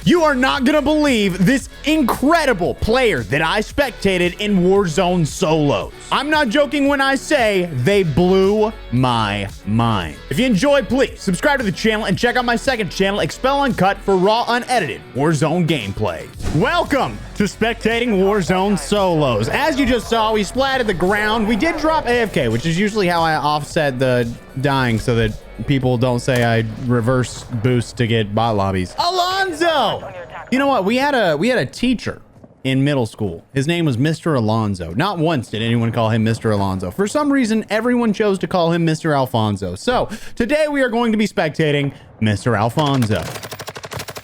You are not going to believe this incredible player that I spectated in Warzone solos. I'm not joking when I say they blew my mind. If you enjoyed, please subscribe to the channel and check out my second channel, Expel Uncut, for raw, unedited Warzone gameplay. Welcome to Spectating Warzone solos. As you just saw, we splatted the ground. We did drop AFK, which is usually how I offset the dying so that people don't say I reverse boost to get bot lobbies. Alonzo! You know what? We had a teacher in middle school. His name was Mr. Alonzo. Not once did anyone call him Mr. Alonzo. For some reason, everyone chose to call him Mr. Alfonso. So today we are going to be spectating Mr. Alfonso,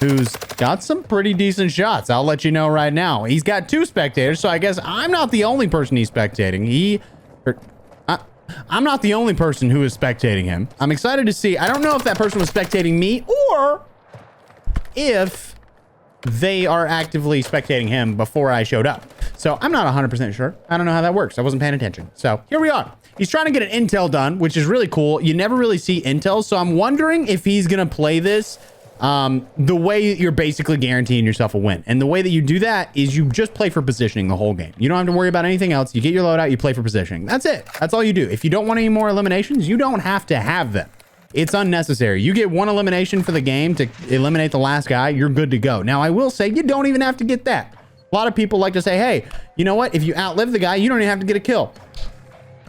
who's got some pretty decent shots. I'll let you know right now. He's got two spectators, so I guess I'm not the only person he's spectating. I'm not the only person who is spectating him. I'm excited to see. I don't know if that person was spectating me or if they are actively spectating him before I showed up. So I'm not 100% sure. I don't know how that works. I wasn't paying attention. So here we are. He's trying to get an intel done, which is really cool. You never really see intel. So I'm wondering if he's going to play this the way you're basically guaranteeing yourself a win. And the way that you do that is you just play for positioning the whole game. You don't have to worry about anything else. You get your loadout, you play for positioning. That's it. That's all you do. If you don't want any more eliminations, you don't have to have them. It's unnecessary. You get one elimination for the game to eliminate the last guy, you're good to go. Now, I will say you don't even have to get that. A lot of people like to say, hey, you know what? If you outlive the guy, you don't even have to get a kill.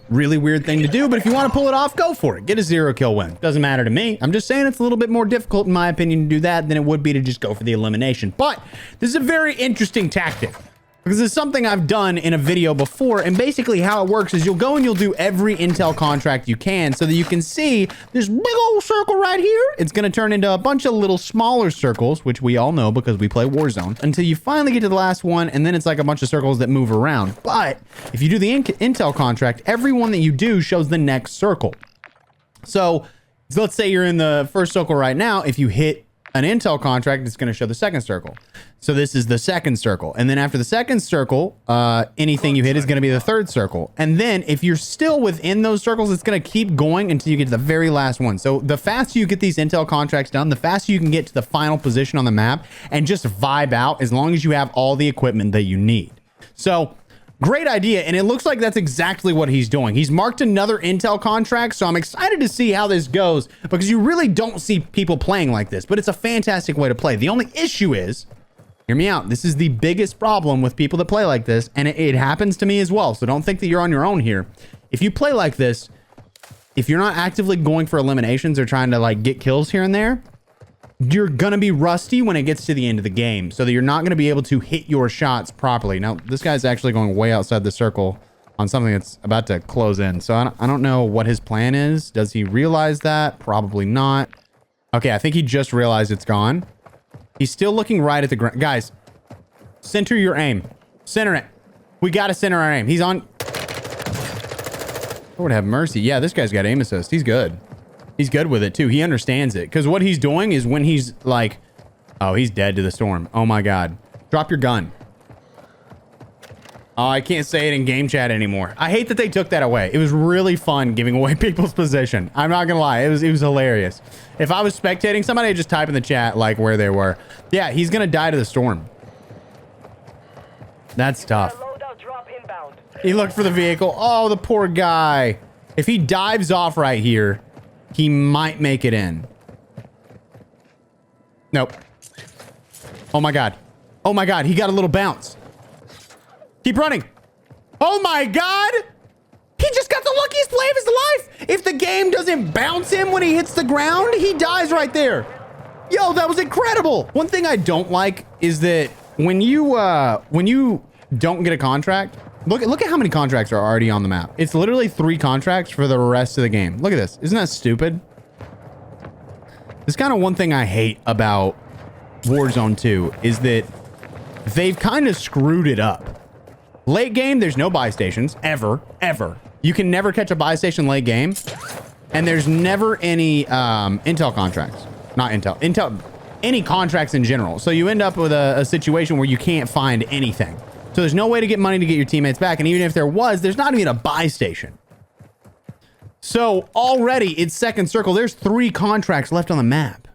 Really weird thing to do, but if you want to pull it off, go for it. Get a 0 kill win. Doesn't matter to me. I'm just saying it's a little bit more difficult, in my opinion, to do that than it would be to just go for the elimination. But this is a very interesting tactic because it's something I've done in a video before. And basically how it works is you'll go and you'll do every intel contract you can so that you can see this big old circle right here. It's going to turn into a bunch of little smaller circles, which we all know because we play Warzone, until you finally get to the last one. And then it's like a bunch of circles that move around. But if you do the intel contract, every one that you do shows the next circle. So let's say you're in the first circle right now. If you hit an intel contract, it's going to show the second circle. So this is the second circle. And then after the second circle, anything you hit is going to be the third circle. And then if you're still within those circles, it's going to keep going until you get to the very last one. So the faster you get these intel contracts done, the faster you can get to the final position on the map and just vibe out as long as you have all the equipment that you need. So great idea. And it looks like that's exactly what he's doing. He's marked another intel contract. So I'm excited to see how this goes because you really don't see people playing like this, but it's a fantastic way to play. The only issue is, hear me out, this is the biggest problem with people that play like this. And it happens to me as well. So don't think that you're on your own here. If you play like this, if you're not actively going for eliminations or trying to like get kills here and there, you're gonna be rusty when it gets to the end of the game, so that you're not gonna be able to hit your shots properly. Now, this guy's actually going way outside the circle on something that's about to close in. So I don't know what his plan is. Does he realize that? Probably not. Okay, I think he just realized it's gone. He's still looking right at the ground. Guys, center your aim. Center it. We gotta center our aim. He's on. Lord have mercy. Yeah, this guy's got aim assist. He's good. He's good with it too. He understands it because what he's doing is when he's like, oh, he's dead to the storm. Oh my God. Drop your gun. Oh, I can't say it in game chat anymore. I hate that they took that away. It was really fun giving away people's position. I'm not gonna lie. It was hilarious. If I was spectating somebody, I'd just type in the chat like where they were. Yeah, he's gonna die to the storm. That's tough. He looked for the vehicle. Oh, the poor guy. If he dives off right here, he might make it in. Nope. Oh my God. Oh my God. He got a little bounce. Keep running. Oh my God. He just got the luckiest play of his life. If the game doesn't bounce him when he hits the ground, he dies right there. Yo, that was incredible. One thing I don't like is that when you don't get a contract, look at how many contracts are already on the map. It's literally 3 contracts for the rest of the game. Look at this. Isn't that stupid? This kind of one thing I hate about Warzone 2 is that they've kind of screwed it up. Late game, there's no buy stations ever. You can never catch a buy station late game. And there's never any intel contracts. Not intel, any contracts in general. So you end up with a situation where you can't find anything. So there's no way to get money to get your teammates back. And even if there was, there's not even a buy station. So already it's second circle. There's 3 contracts left on the map.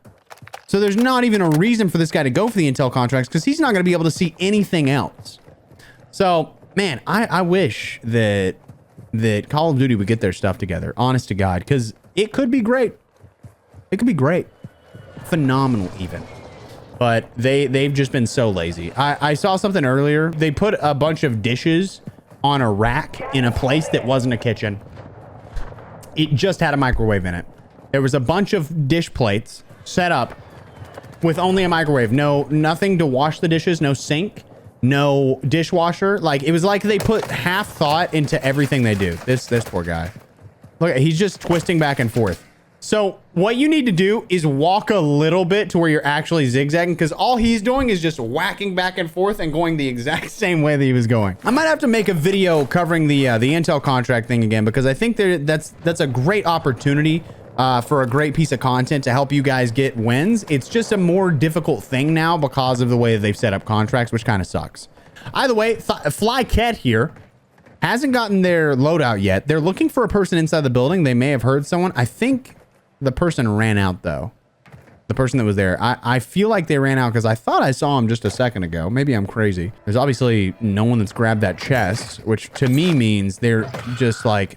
So there's not even a reason for this guy to go for the intel contracts because he's not going to be able to see anything else. So, man, I wish that Call of Duty would get their stuff together, honest to God, because it could be great. It could be great. Phenomenal, even. But they've just been so lazy. I saw something earlier. They put a bunch of dishes on a rack in a place that wasn't a kitchen. It just had a microwave in it. There was a bunch of dish plates set up with only a microwave. Nothing to wash the dishes, no sink, no dishwasher. Like, it was like they put half thought into everything they do. This poor guy. Look, he's just twisting back and forth. So what you need to do is walk a little bit to where you're actually zigzagging, because all he's doing is just whacking back and forth and going the exact same way that he was going. I might have to make a video covering the intel contract thing again, because I think that's a great opportunity for a great piece of content to help you guys get wins. It's just a more difficult thing now because of the way that they've set up contracts, which kind of sucks. Either way, Fly Cat here hasn't gotten their loadout yet. They're looking for a person inside the building. They may have heard someone. I think the person ran out, though. The person that was there. I feel like they ran out because I thought I saw him just a second ago. Maybe I'm crazy. There's obviously no one that's grabbed that chest, which to me means they're just like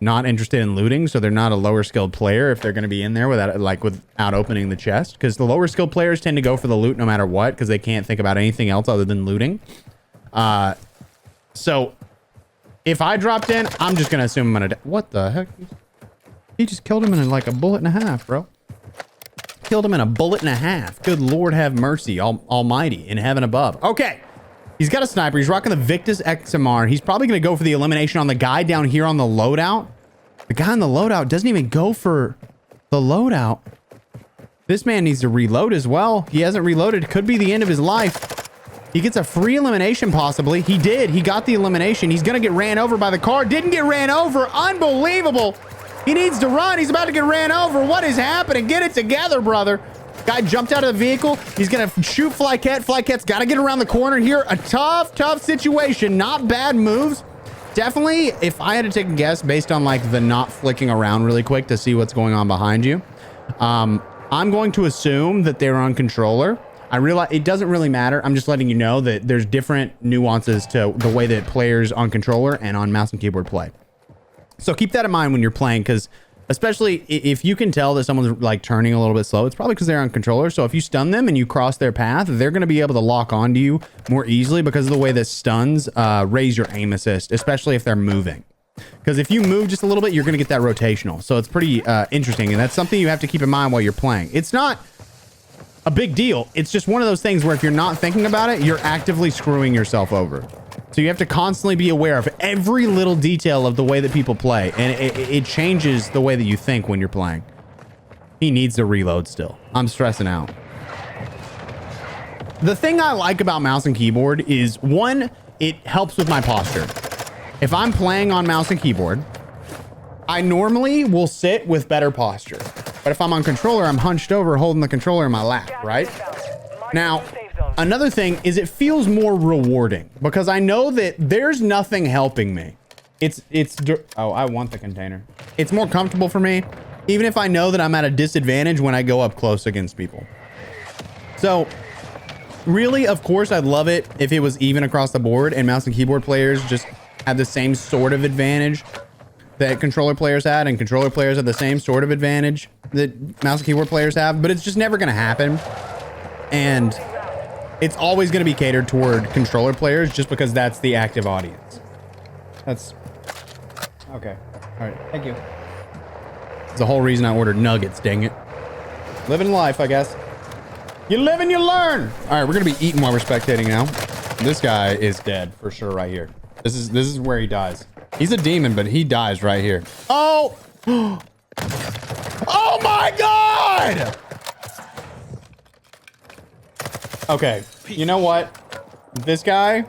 not interested in looting, so they're not a lower skilled player if they're going to be in there without opening the chest, because the lower skilled players tend to go for the loot no matter what, because they can't think about anything else other than looting. So if I dropped in, I'm just going to assume I'm going to... What the heck? He just killed him in like a bullet and a half, bro. Killed him in a bullet and a half. Good Lord have mercy, almighty in heaven above. Okay. He's got a sniper. He's rocking the Victus XMR. He's probably going to go for the elimination on the guy down here on the loadout. The guy on the loadout doesn't even go for the loadout. This man needs to reload as well. He hasn't reloaded. Could be the end of his life. He gets a free elimination possibly. He did. He got the elimination. He's going to get ran over by the car. Didn't get ran over. Unbelievable. He needs to run. He's about to get ran over. What is happening? Get it together, brother. Guy jumped out of the vehicle. He's going to shoot Fly Cat. Fly Cat's got to get around the corner here. A tough situation. Not bad moves. Definitely, if I had to take a guess based on like the not flicking around really quick to see what's going on behind you, I'm going to assume that they're on controller. I realize it doesn't really matter. I'm just letting you know that there's different nuances to the way that players on controller and on mouse and keyboard play. So keep that in mind when you're playing, because especially if you can tell that someone's like turning a little bit slow, it's probably because they're on controller. So if you stun them and you cross their path, they're going to be able to lock onto you more easily because of the way that stuns raise your aim assist, especially if they're moving. Because if you move just a little bit, you're going to get that rotational. So it's pretty interesting. And that's something you have to keep in mind while you're playing. It's not a big deal. It's just one of those things where if you're not thinking about it, you're actively screwing yourself over. So you have to constantly be aware of every little detail of the way that people play. And it changes the way that you think when you're playing. He needs to reload still. I'm stressing out. The thing I like about mouse and keyboard is, one, it helps with my posture. If I'm playing on mouse and keyboard, I normally will sit with better posture. But if I'm on controller, I'm hunched over holding the controller in my lap, right? Now, another thing is it feels more rewarding because I know that there's nothing helping me. Oh, I want the container. It's more comfortable for me, even if I know that I'm at a disadvantage when I go up close against people. So really, of course, I'd love it if it was even across the board and mouse and keyboard players just had the same sort of advantage that controller players had, and controller players had the same sort of advantage that mouse and keyboard players have, but it's just never going to happen. And it's always going to be catered toward controller players just because that's the active audience. That's okay. All right. Thank you. It's the whole reason I ordered nuggets, dang it. Living life, I guess. You live and you learn. All right. We're going to be eating while we're spectating now. This guy is dead for sure right here. This is where he dies. He's a demon, but he dies right here. Oh! Oh my God! Okay, you know what? This guy,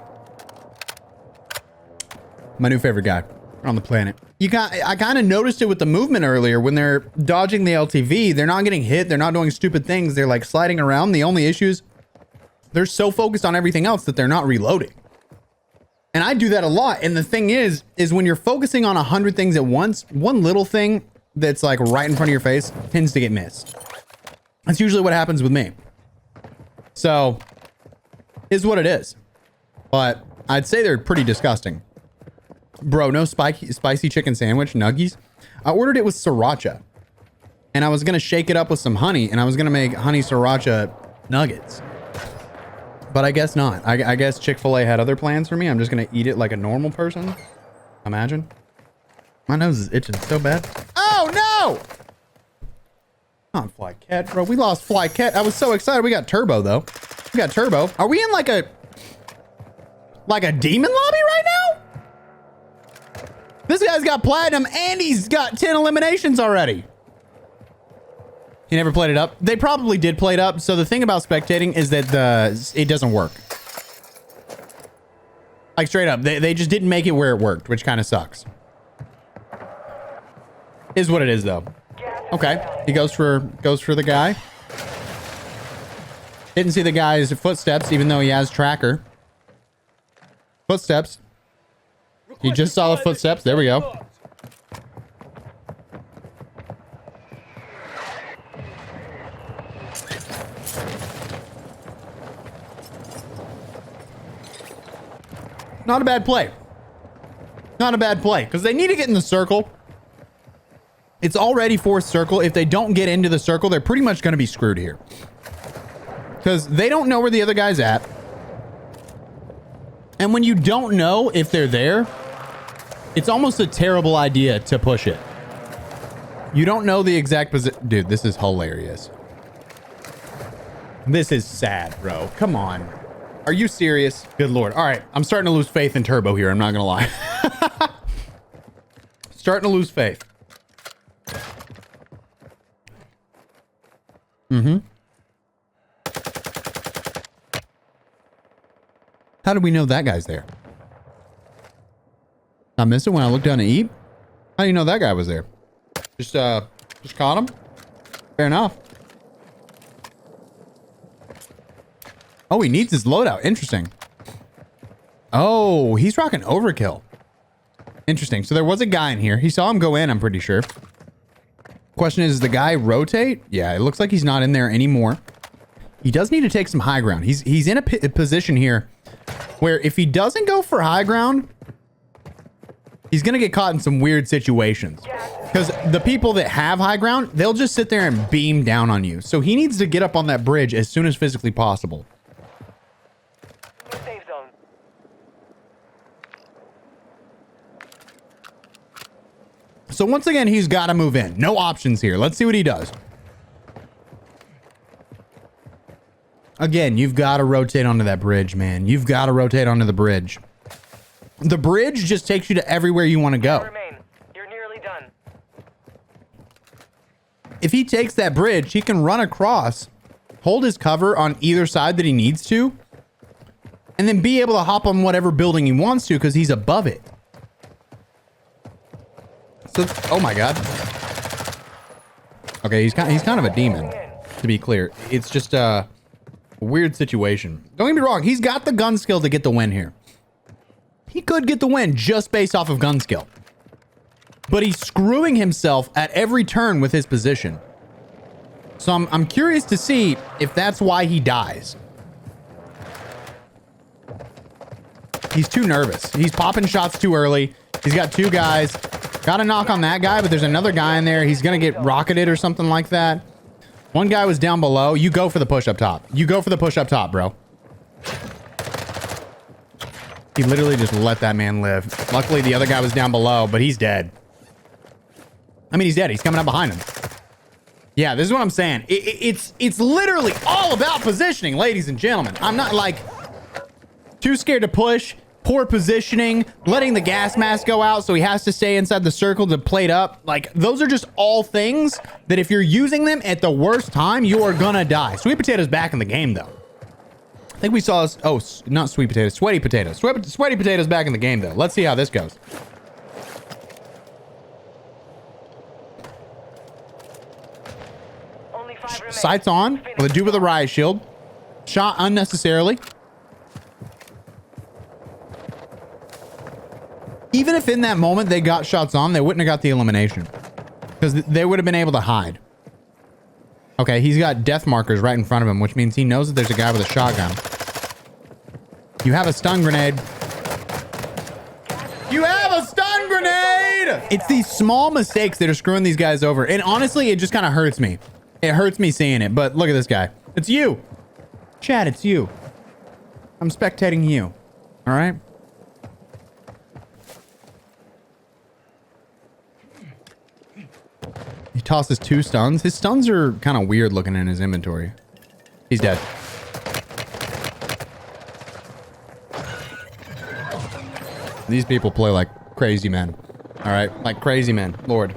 my new favorite guy on the planet. I kind of noticed it with the movement earlier when they're dodging the LTV. They're not getting hit. They're not doing stupid things. They're like sliding around. The only issue is they're so focused on everything else that they're not reloading. And I do that a lot. And the thing is when you're focusing on 100 things at once, one little thing that's like right in front of your face tends to get missed. That's usually what happens with me. So, is what it is. But I'd say they're pretty disgusting. Bro, no spicy chicken sandwich, nuggies. I ordered it with sriracha. And I was going to shake it up with some honey. And I was going to make honey sriracha nuggets. But I guess not. I guess Chick-fil-A had other plans for me. I'm just going to eat it like a normal person. Imagine. My nose is itching so bad. Oh, no! Come on, Fly Cat, bro. We lost Fly Cat. I was so excited. We got Turbo, though. We got Turbo. Are we in like a demon lobby right now? This guy's got platinum and he's got 10 eliminations already. He never played it up. They probably did play it up. So the thing about spectating is that it doesn't work. Like straight up, they just didn't make it where it worked, which kind of sucks. Is what it is, though. Okay, he goes for the guy. Didn't see the guy's footsteps, even though he has tracker. Footsteps. He just saw the footsteps. There we go. Not a bad play. Not a bad play, because they need to get in the circle. It's already fourth circle. If they don't get into the circle, they're pretty much going to be screwed here. Because they don't know where the other guy's at. And when you don't know if they're there, it's almost a terrible idea to push it. You don't know the exact position. Dude, this is hilarious. This is sad, bro. Come on. Are you serious? Good Lord. All right. I'm starting to lose faith in Turbo here. I'm not going to lie. Starting to lose faith. How did we know that guy's there? I missed it when I looked down to eat. How do you know that guy was there? Just caught him? Fair enough. Oh, he needs his loadout. Interesting. Oh, he's rocking overkill. Interesting. So there was a guy in here. He saw him go in, I'm pretty sure. Question is, does the guy rotate? Yeah, it looks like he's not in there anymore. He does need to take some high ground. He's in a position here where if he doesn't go for high ground, he's going to get caught in some weird situations. Because the people that have high ground, they'll just sit there and beam down on you. So he needs to get up on that bridge as soon as physically possible. Safe zone. So once again, he's got to move in. No options here. Let's see what he does. Again, you've got to rotate onto that bridge, man. You've got to rotate onto the bridge. The bridge just takes you to everywhere you want to go. You're nearly done. If he takes that bridge, he can run across, hold his cover on either side that he needs to, and then be able to hop on whatever building he wants to because he's above it. So, oh my God. Okay, he's kind of a demon, to be clear. It's just a weird situation. Don't get me wrong. He's got the gun skill to get the win here. He could get the win just based off of gun skill. But he's screwing himself at every turn with his position. So I'm curious to see if that's why he dies. He's too nervous. He's popping shots too early. He's got two guys. Got to knock on that guy, but there's another guy in there. He's going to get rocketed or something like that. One guy was down below. You go for the push up top. You go for the push up top, bro. He literally just let that man live. Luckily, the other guy was down below, but he's dead. I mean, he's dead. He's coming up behind him. Yeah, this is what I'm saying. It's literally all about positioning, ladies and gentlemen. I'm not like too scared to push. Poor positioning, letting the gas mask go out so he has to stay inside the circle to plate up. Like, those are just all things that if you're using them at the worst time, you are gonna die. Sweet Potato's back in the game, though. I think we saw this. Oh, not Sweet Potato, Sweaty Potatoes. Sweaty Potato's back in the game, though. Let's see how this goes. Only 5 remain. Sights on. With a dude with a riot shield. Shot unnecessarily. Even if in that moment they got shots on, they wouldn't have got the elimination because they would have been able to hide. Okay, he's got death markers right in front of him, which means he knows that there's a guy with a shotgun. You have a stun grenade. You have a stun grenade! It's these small mistakes that are screwing these guys over. And honestly, it just kind of hurts me. It hurts me seeing it, but look at this guy. It's you. Chad, it's you. I'm spectating you. All right? He tosses 2 stuns. His stuns are kind of weird looking in his inventory. He's dead. These people play like crazy men. All right? Like crazy men. Lord.